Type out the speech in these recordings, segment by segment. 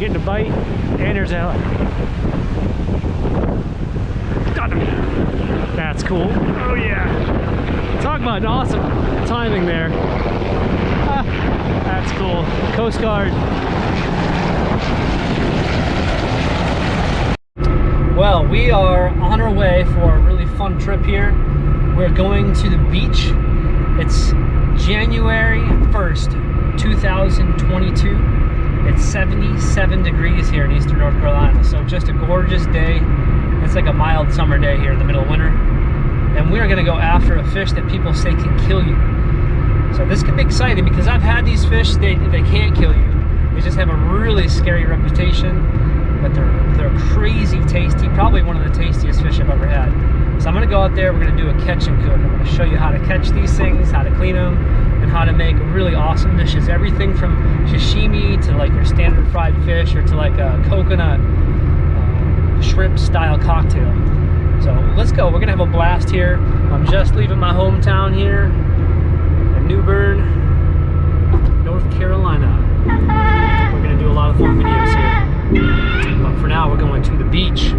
getting a bite, and there's a... Got him. That's cool. Oh yeah. Talk about an awesome timing there. Ah, that's cool. Coast Guard. Well, we are on our way for a really fun trip here. We're going to the beach. It's January 1st, 2022. It's 77 degrees here in eastern North Carolina. So just a gorgeous day. It's like a mild summer day here in the middle of winter. And we're gonna go after a fish that people say can kill you. So this can be exciting because I've had these fish, they can't kill you. They just have a really scary reputation. But they're crazy tasty, probably one of the tastiest fish I've ever had. So I'm gonna go out there, we're gonna do a catch and cook. I'm gonna show you how to catch these things, how to clean them, and how to make really awesome dishes. Everything from sashimi to like your standard fried fish or to like a coconut shrimp style cocktail. So let's go, we're gonna have a blast here. I'm just leaving my hometown here in New Bern, North Carolina. We're gonna do a lot of fun videos here. But for now, we're going to the beach.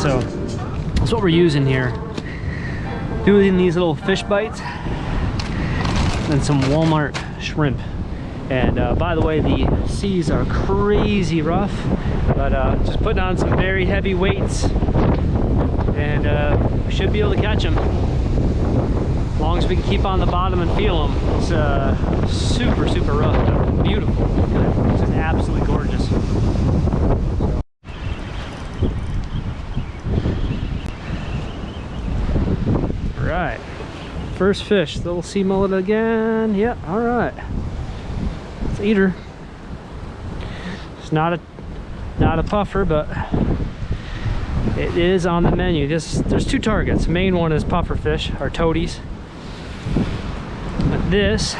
So that's what we're using here. Doing these little fish bites and some Walmart shrimp. And by the way, the seas are crazy rough, but just putting on some very heavy weights and we should be able to catch them. As long as we can keep on the bottom and feel them. It's super, super rough. They're beautiful. It's just absolutely gorgeous. Right, first fish, little sea mullet again. Yeah, all right. Let's eat her. It's not a puffer, but it is on the menu. There's two targets. The main one is puffer fish, or toadies. But this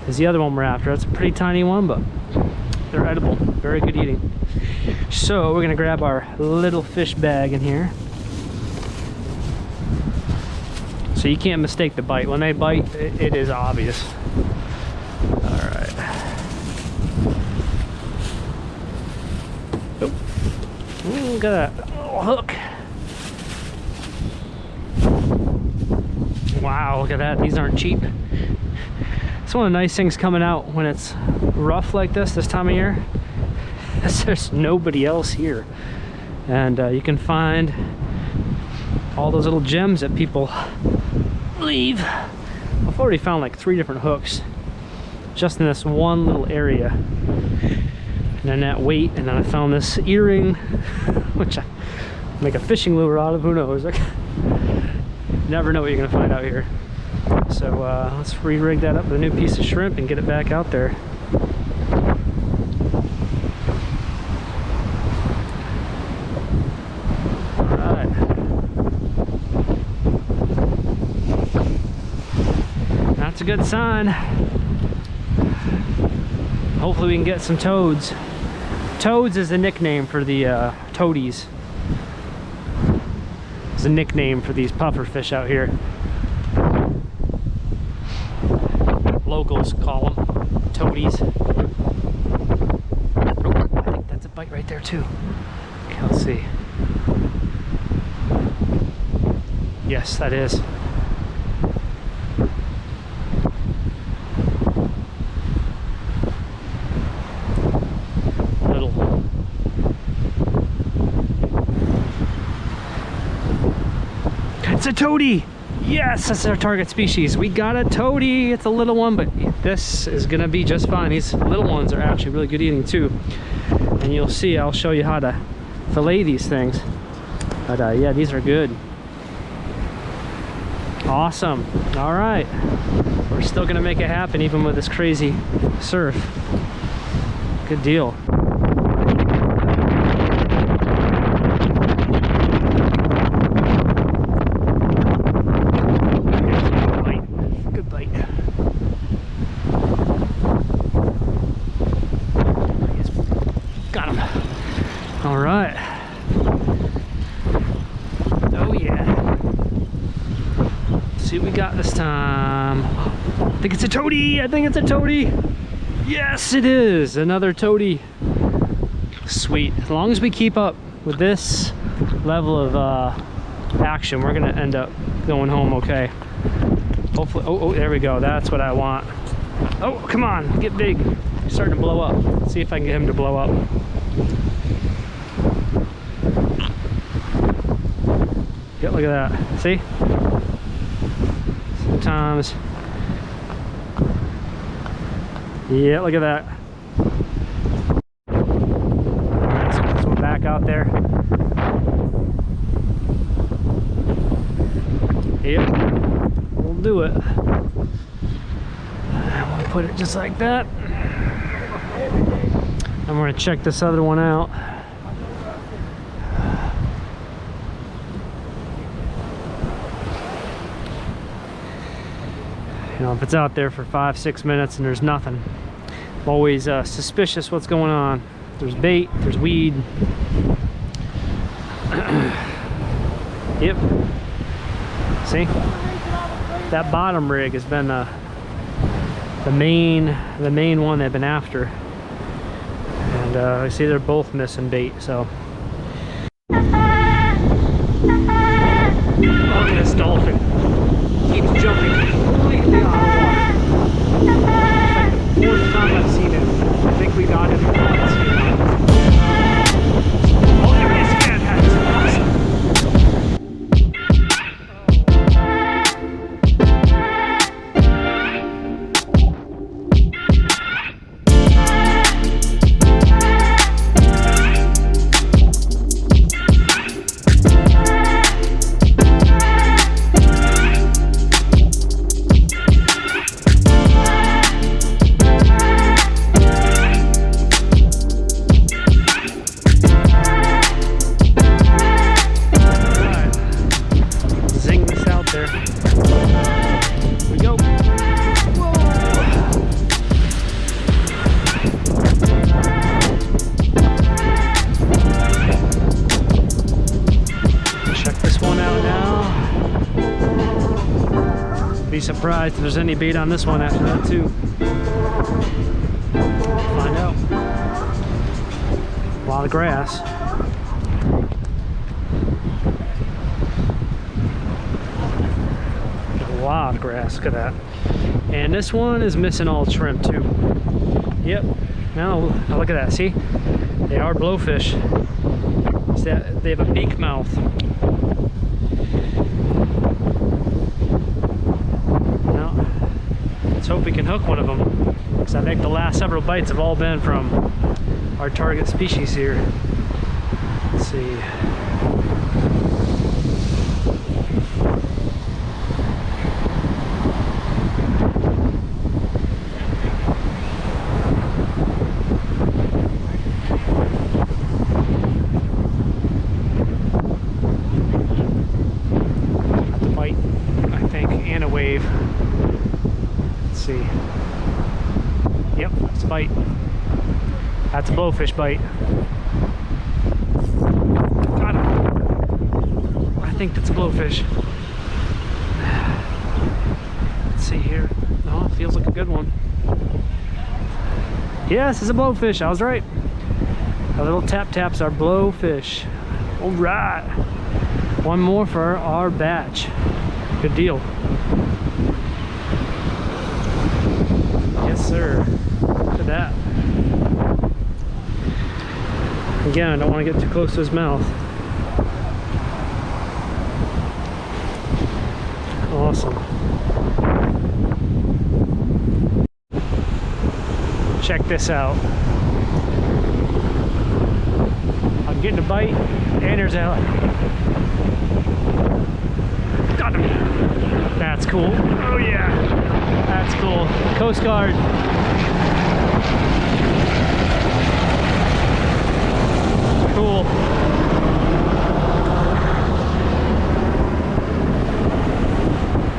is the other one we're after. It's a pretty tiny one, but they're edible. Very good eating. So we're gonna grab our little fish bag in here. So you can't mistake the bite. When they bite, it is obvious. All right. Oh, ooh, got a little hook. Wow, look at that. These aren't cheap. It's one of the nice things coming out when it's rough like this time of year. There's nobody else here. And you can find all those little gems that people leave. I've already found like 3 different hooks just in this one little area, and then that weight, and then I found this earring which I make a fishing lure out of. Who knows? Never know what you're gonna find out here. So let's re-rig that up with a new piece of shrimp and get it back out there. That's a good sign. Hopefully we can get some toads. Toads is a nickname for the toadies. It's a nickname for these puffer fish out here. Locals call them toadies. Oh, I think that's a bite right there too. Okay, let's see. Yes, that is. Little. It's a toady! Yes, that's our target species. We got a toady. It's a little one, but this is gonna be just fine. These little ones are actually really good eating too. And you'll see, I'll show you how to fillet these things. But yeah, these are good. Awesome. All right. We're still gonna make it happen even with this crazy surf. Good deal. Good bite. Got him. All right. Oh yeah. Let's see what we got this time. I think it's a toady. I think it's a toady. Yes, it is. Another toady. Sweet. As long as we keep up with this level of action, we're gonna end up going home okay. Hopefully. Oh, there we go. That's what I want. Oh, come on, get big. He's starting to blow up. Let's see if I can get him to blow up. Yeah, look at that. See? Sometimes. Yeah, look at that. Alright, so let's go back out there. Yep, we'll do it. And we'll put it just like that. And we're gonna check this other one out. You know, if it's out there for 5-6 minutes and there's nothing, I'm always suspicious what's going on. There's bait, there's weed. Yep. See? That bottom rig has been the main one they've been after. And I see they're both missing bait, so. Look at this dolphin. Keeps jumping completely out of the water. It's like the 4th time I've seen it. I think we got him once. Oh, there he is again. That's awesome. Surprised if there's any bait on this one after that too. Find out. A lot of grass. A lot of grass, look at that. And this one is missing all shrimp too. Yep. Now look at that, see? They are blowfish. They have a beak mouth. Let's hope we can hook one of them, because I think the last several bites have all been from our target species here. Let's see. Got the bite, I think, and a wave. See. Yep, that's a bite. That's a blowfish bite. Got him. I think that's a blowfish. Let's see here. Oh, it feels like a good one. Yes, it's a blowfish. I was right. Our little tap taps are blowfish. All right. One more for our batch. Good deal. Yes, sir. Look at that. Again, I don't want to get too close to his mouth. Awesome. Check this out. I'm getting a bite, and there's Alec. Got him. That's cool. Oh yeah, that's cool. Coast Guard. Cool.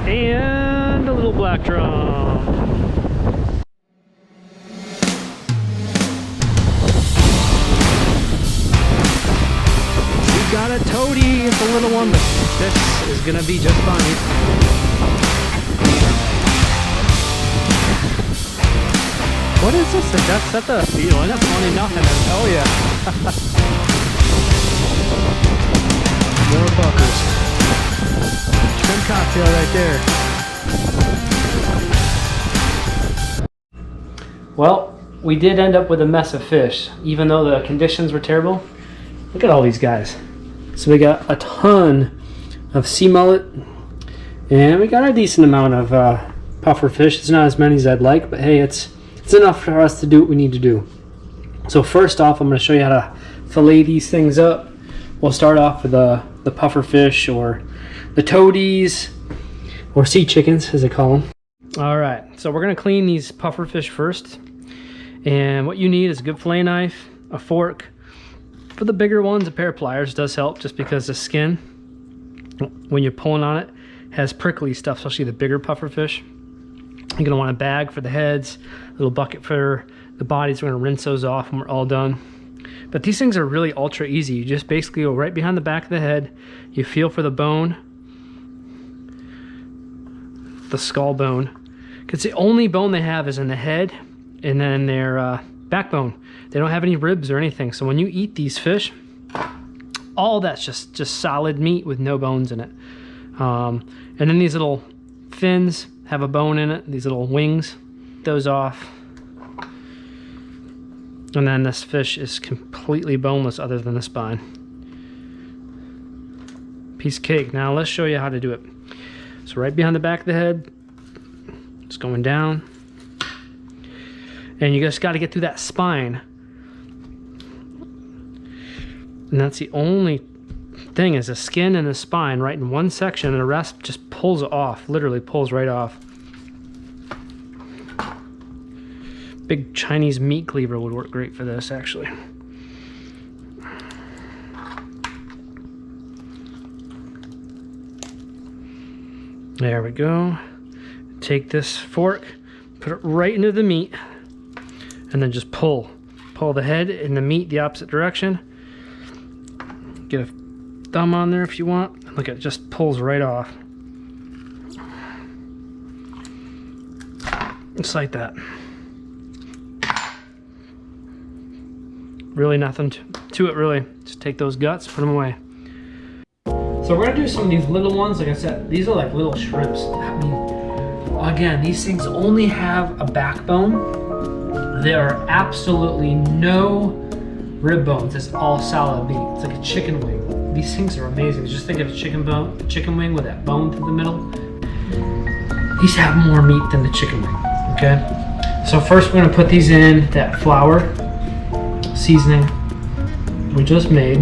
And a little black drum. We got a toady. It's a little one, but this is gonna be just fine. What is this? That's a feeling. That's funny. Nothing. Oh yeah. More buckers. Shrimp cocktail right there. Well, we did end up with a mess of fish, even though the conditions were terrible. Look at all these guys. So we got a ton of sea mullet, and we got a decent amount of puffer fish. It's not as many as I'd like, but hey, it's enough for us to do what we need to do. So first off, I'm going to show you how to fillet these things up. We'll start off with the puffer fish, or the toadies, or sea chickens as they call them. All right, so we're going to clean these puffer fish first. And what you need is a good fillet knife, a fork. For the bigger ones, a pair of pliers does help, just because the skin, when you're pulling on it, has prickly stuff, especially the bigger puffer fish. You're gonna want a bag for the heads, a little bucket for the bodies. We're gonna rinse those off when we're all done. But these things are really ultra easy. You just basically go right behind the back of the head. You feel for the bone, the skull bone, because the only bone they have is in the head and then their backbone. They don't have any ribs or anything. So when you eat these fish, all that's just solid meat with no bones in it. And then these little fins have a bone in it, these little wings, those off. And then this fish is completely boneless other than the spine. Piece of cake. Now let's show you how to do it. So right behind the back of the head, it's going down. And you just got to get through that spine. And that's the only thing, is the skin and the spine right in one section, and the rest just pulls off, literally pulls right off. Big Chinese meat cleaver would work great for this, actually. There we go. Take this fork, put it right into the meat, and then just pull the head and the meat the opposite direction. Get a thumb on there if you want. Look, it just pulls right off. Just like that. Really nothing to it, really. Just take those guts, put them away. So we're gonna do some of these little ones. Like I said, these are like little shrimps. I mean, again, these things only have a backbone. There are absolutely no rib bones. It's all solid meat. It's like a chicken wing. These things are amazing. Just think of a chicken wing with that bone through the middle. These have more meat than the chicken wing, okay? So first we're gonna put these in that flour seasoning we just made.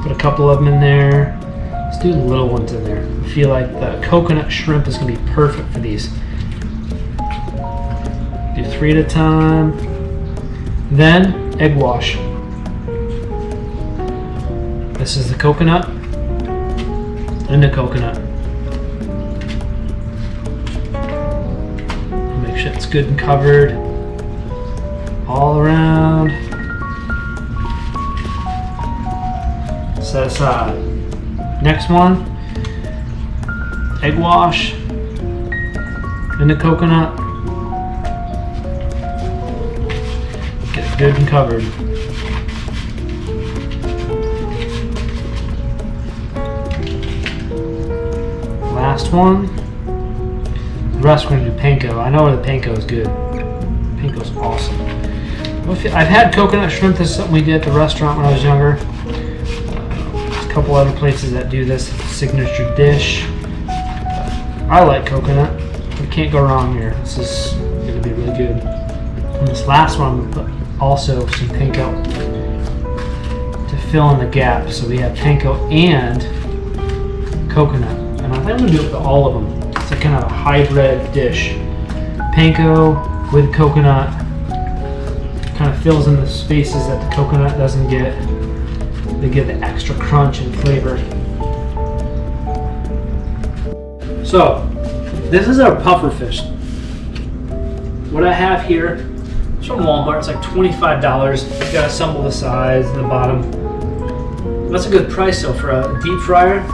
Put a couple of them in there. Let's do the little ones in there. I feel like the coconut shrimp is gonna be perfect for these. Do 3 at a time. Then egg wash. This is the coconut and the coconut. Make sure it's good and covered all around. Set aside. Next one, egg wash and the coconut. Get it good and covered. one. The rest we're gonna do panko. I know where the panko is good. Panko's awesome. I've had coconut shrimp. This is something we did at the restaurant when I was younger. There's a couple other places that do this. It's a signature dish. I like coconut. You can't go wrong here. This is gonna be really good. And this last one, I'm gonna put also some panko to fill in the gap. So we have panko and coconut. And I think I'm gonna do it with all of them. It's a kind of a hybrid dish. Panko with coconut kind of fills in the spaces that the coconut doesn't get. They get the extra crunch and flavor. So, this is our puffer fish. What I have here, it's from Walmart. It's like $25. You gotta assemble the sides and the bottom. That's a good price though for a deep fryer.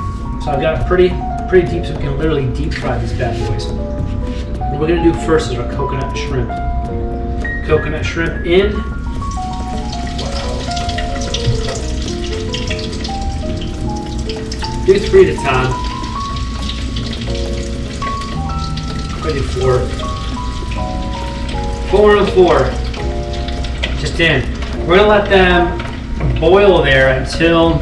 So I've got pretty deep, so we can literally deep fry these bad boys. What we're gonna do first is our coconut shrimp. Coconut shrimp in. Wow. Do 3 at a time. I do 4. 4 and 4. Just in. We're gonna let them boil there until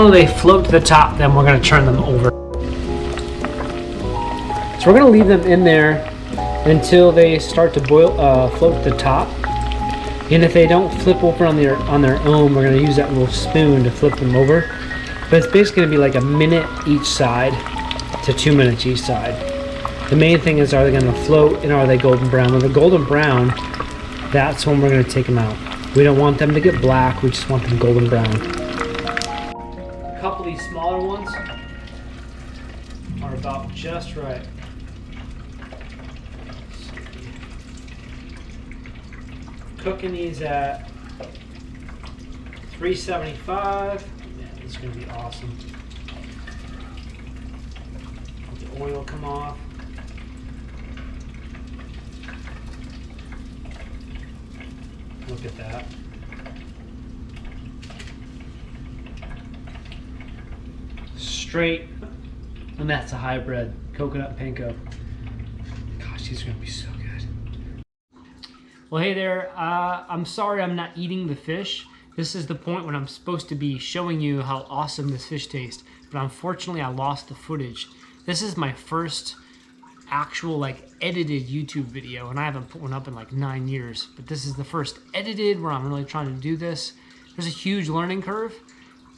they float to the top. Then we're gonna turn them over. So we're gonna leave them in there until they start to boil, float to the top. And if they don't flip over on their own, we're gonna use that little spoon to flip them over. But it's basically gonna be like a minute each side to 2 minutes each side. The main thing is, are they gonna float and are they golden brown? When they're golden brown, that's when we're gonna take them out. We don't want them to get black, we just want them golden brown. A couple of these smaller ones are about just right. Cooking these at 375. Yeah, this is gonna be awesome. Let the oil come off. Look at that. Straight, and that's a hybrid coconut and panko. Gosh, these are gonna be so good. Well, hey there. I'm sorry I'm not eating the fish. This is the point when I'm supposed to be showing you how awesome this fish tastes, but unfortunately I lost the footage. This is my first actual like edited YouTube video, and I haven't put one up in like 9 years, but this is the first edited where I'm really trying to do this. There's a huge learning curve,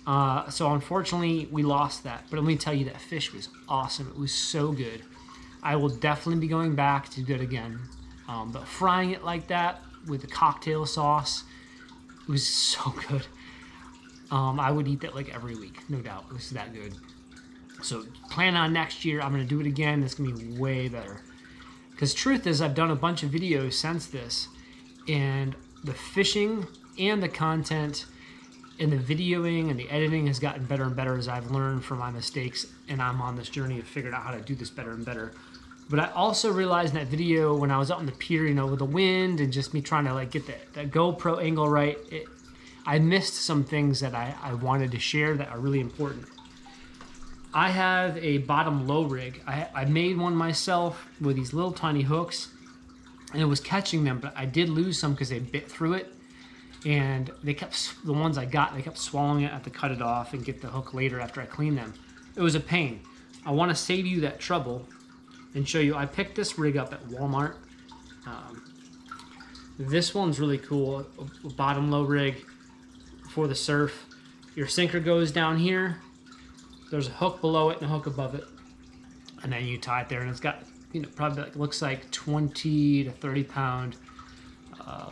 so unfortunately we lost that, but let me tell you, that fish was awesome. It was so good. I will definitely be going back to do it again, but frying it like that with the cocktail sauce, it was so good. I would eat that like every week, no doubt. It was that good. So plan on next year, I'm gonna do it again. It's gonna be way better. Because truth is, I've done a bunch of videos since this, and the fishing and the content and the videoing and the editing has gotten better and better as I've learned from my mistakes, and I'm on this journey of figuring out how to do this better and better. But I also realized in that video when I was out on the pier, you know, with the wind and just me trying to like get that GoPro angle right, I missed some things that I wanted to share that are really important. I have a bottom low rig. I made one myself with these little tiny hooks, and it was catching them, but I did lose some because they bit through it, and they kept, the ones I got, they kept swallowing it. I had to cut it off and get the hook later after I cleaned them. It was a pain. I want to save you that trouble and show you. I picked this rig up at Walmart. This one's really cool. A bottom low rig for the surf. Your sinker goes down here. There's a hook below it and a hook above it, and then you tie it there, and it's got, you know, probably like, looks like 20 to 30 pound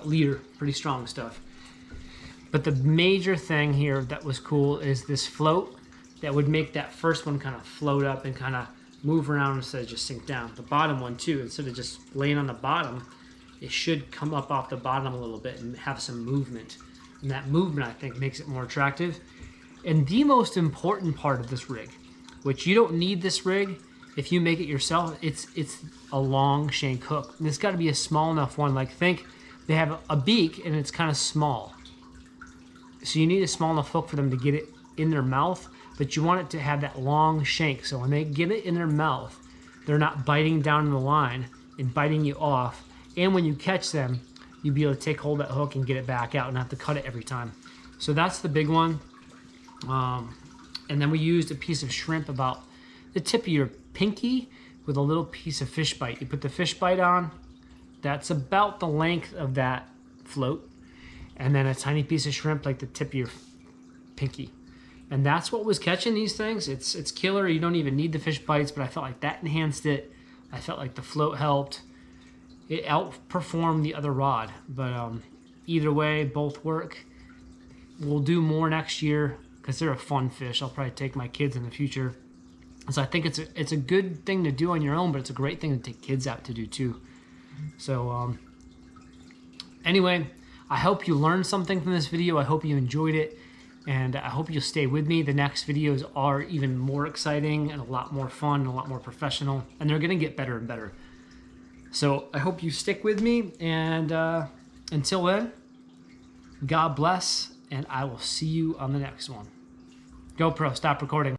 leader, pretty strong stuff. But the major thing here that was cool is this float that would make that first one kind of float up and kind of move around instead of just sink down. The bottom one too, instead of just laying on the bottom, it should come up off the bottom a little bit and have some movement. And that movement, I think, makes it more attractive. And the most important part of this rig, which you don't need this rig if you make it yourself, it's a long shank hook. And it's got to be a small enough one. Like, think they have a beak and it's kind of small. So you need a small enough hook for them to get it in their mouth, but you want it to have that long shank. So when they get it in their mouth, they're not biting down in the line and biting you off. And when you catch them, you'll be able to take hold of that hook and get it back out and not have to cut it every time. So that's the big one. And then we used a piece of shrimp about the tip of your pinky with a little piece of fish bite. You put the fish bite on, that's about the length of that float. And then a tiny piece of shrimp like the tip of your pinky. And that's what was catching these things. It's killer. You don't even need the fish bites, but I felt like that enhanced it. I felt like the float helped. It outperformed the other rod, but either way, both work. We'll do more next year because they're a fun fish. I'll probably take my kids in the future. So I think it's a good thing to do on your own, but it's a great thing to take kids out to do too. So anyway, I hope you learned something from this video. I hope you enjoyed it, and I hope you'll stay with me. The next videos are even more exciting and a lot more fun and a lot more professional, and they're gonna get better and better. So I hope you stick with me, and until then, God bless, and I will see you on the next one. GoPro, stop recording.